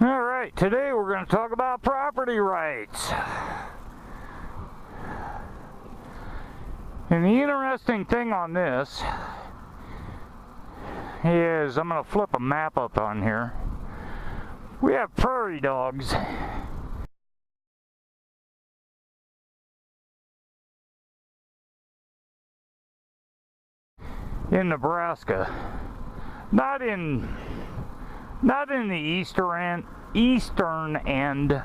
All right, today we're going to talk about property rights. And the interesting thing on this is, I'm going to flip a map up on here. We have prairie dogs in Nebraska. Not in the eastern end,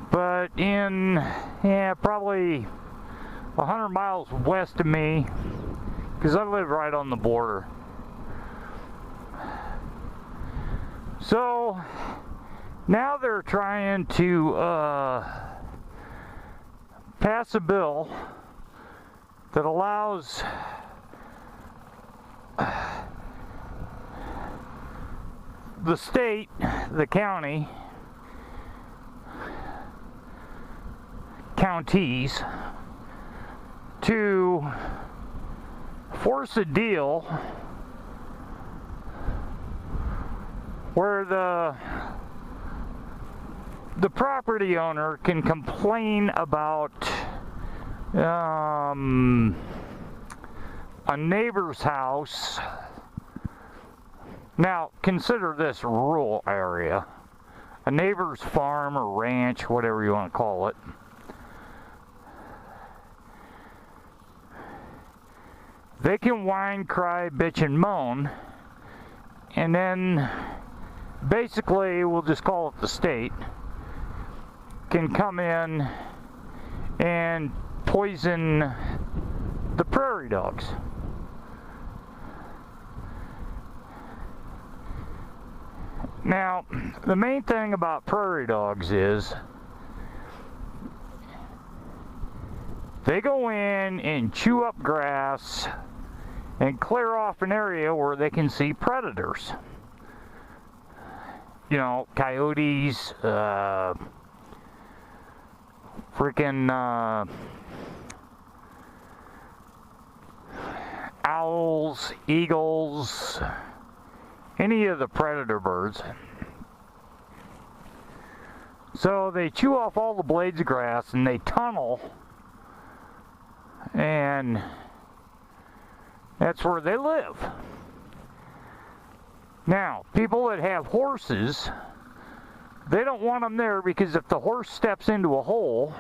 but in, probably 100 miles west of me, because I live right on the border. So now they're trying to pass a bill that allows the state, the counties, to force a deal where the property owner can complain about a neighbor's house. Now, consider this rural area, a neighbor's farm or ranch, whatever you want to call it. They can whine, cry, bitch, and moan, and then basically, we'll just call it the state, can come in and poison the prairie dogs. Now, the main thing about prairie dogs is they go in and chew up grass and clear off an area where they can see predators. You know, coyotes, owls, eagles, any of the predator birds. So they chew off all the blades of grass and they tunnel, and that's where they live. Now, people that have horses, they don't want them there because if the horse steps into a hole,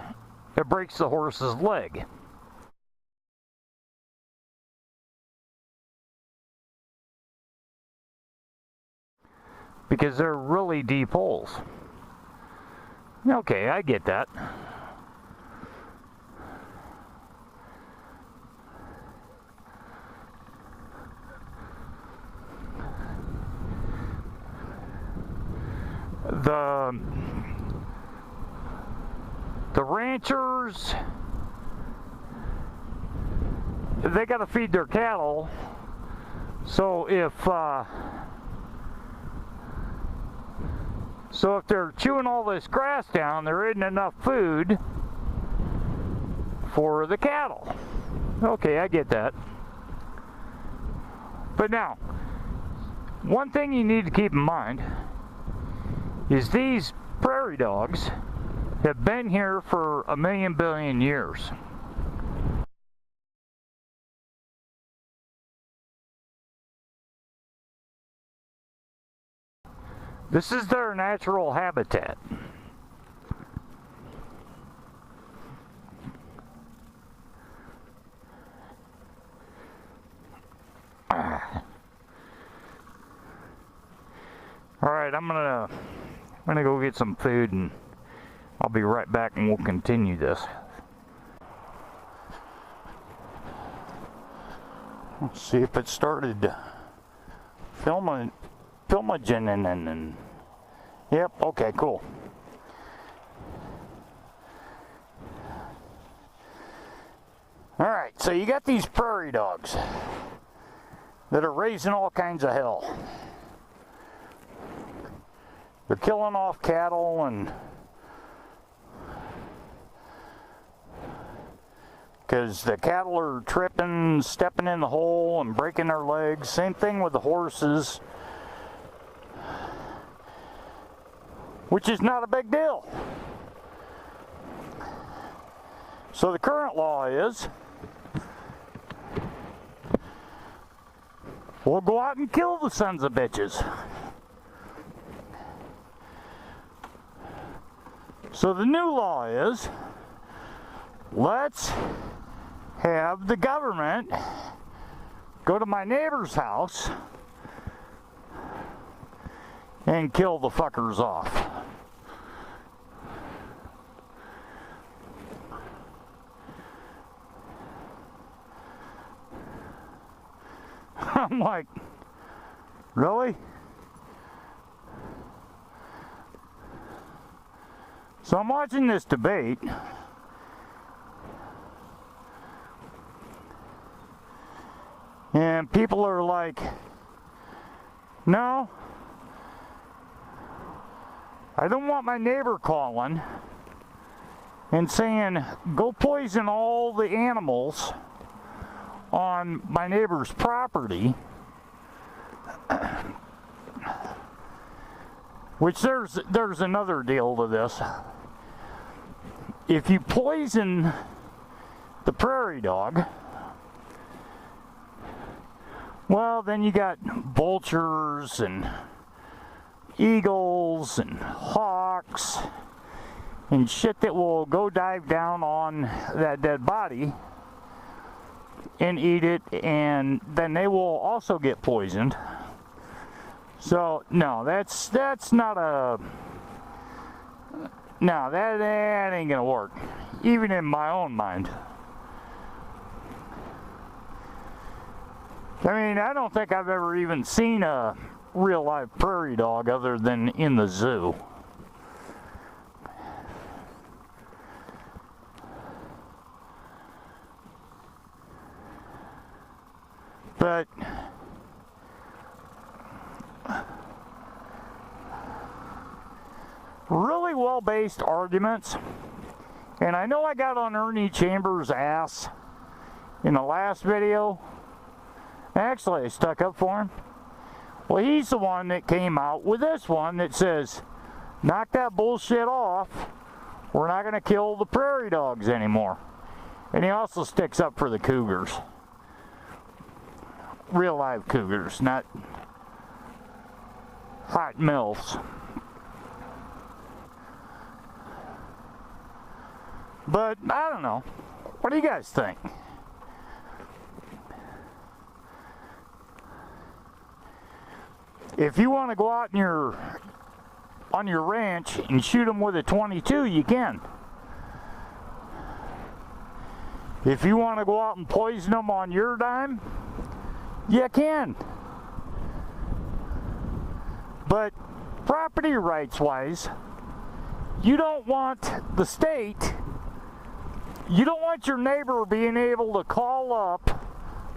it breaks the horse's leg. Because they're really deep holes. Okay, I get that. The ranchers, they got to feed their cattle, so if they're chewing all this grass down, there isn't enough food for the cattle. Okay, I get that. But now, one thing you need to keep in mind is these prairie dogs have been here for 1 billion years. This is their natural habitat. All right, I'm gonna go get some food, and I'll be right back, and we'll continue this. Let's see if it started filming and yep, okay, cool. All right, so you got these prairie dogs that are raising all kinds of hell. They're killing off cattle, and because the cattle are tripping, stepping in the hole and breaking their legs. Same thing with the horses. which is not a big deal. So the current law is, we'll go out and kill the sons of bitches. So the new law is, let's have the government go to my neighbor's house and kill the fuckers off. I'm like, really? So I'm watching this debate, and people are like, no, I don't want my neighbor calling and saying, go poison all the animals on my neighbor's property. Which there's another deal to this. If you poison the prairie dog, well, then you got vultures and eagles and hawks and shit that will go dive down on that dead body and eat it, and then they will also get poisoned. So no, that's not a, no, that ain't gonna work, even in my own mind. I mean, I don't think I've ever even seen a real live prairie dog other than in the zoo. But really well-based arguments, and I know I got on Ernie Chambers' ass in the last video. Actually, I stuck up for him. Well, he's the one that came out with this one that says, knock that bullshit off, we're not going to kill the prairie dogs anymore. And he also sticks up for the cougars. Real live cougars, not hot MILFs. But, I don't know. What do you guys think? If you want to go out on your ranch and shoot them with a .22, you can. If you want to go out and poison them on your dime, you can. But property rights wise, you don't want the state, you don't want your neighbor being able to call up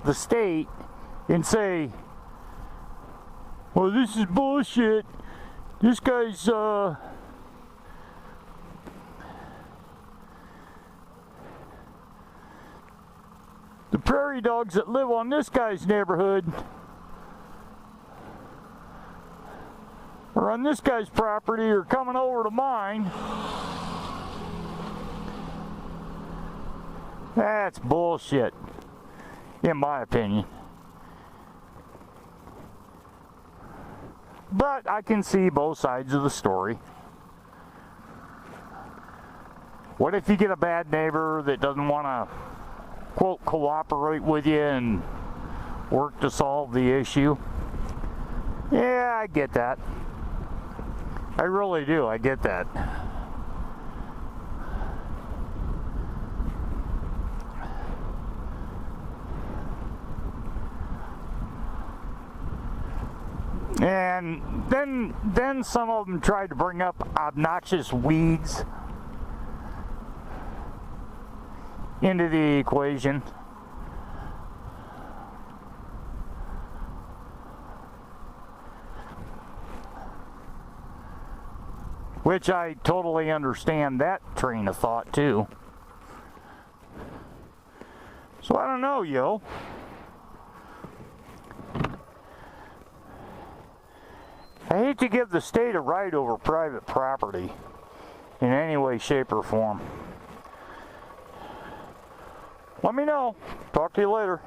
the state and say, well, this is bullshit. This guy's, the prairie dogs that live on this guy's neighborhood or on this guy's property are coming over to mine. That's bullshit, in my opinion. But I can see both sides of the story. What if you get a bad neighbor that doesn't want to, quote, cooperate with you and work to solve the issue? Yeah, I get that. I really do, I get that. And then some of them tried to bring up obnoxious weeds into the equation. Which I totally understand that train of thought too. So I don't know, yo. I like to give the state a right over private property in any way, shape, or form. Let me know. Talk to you later.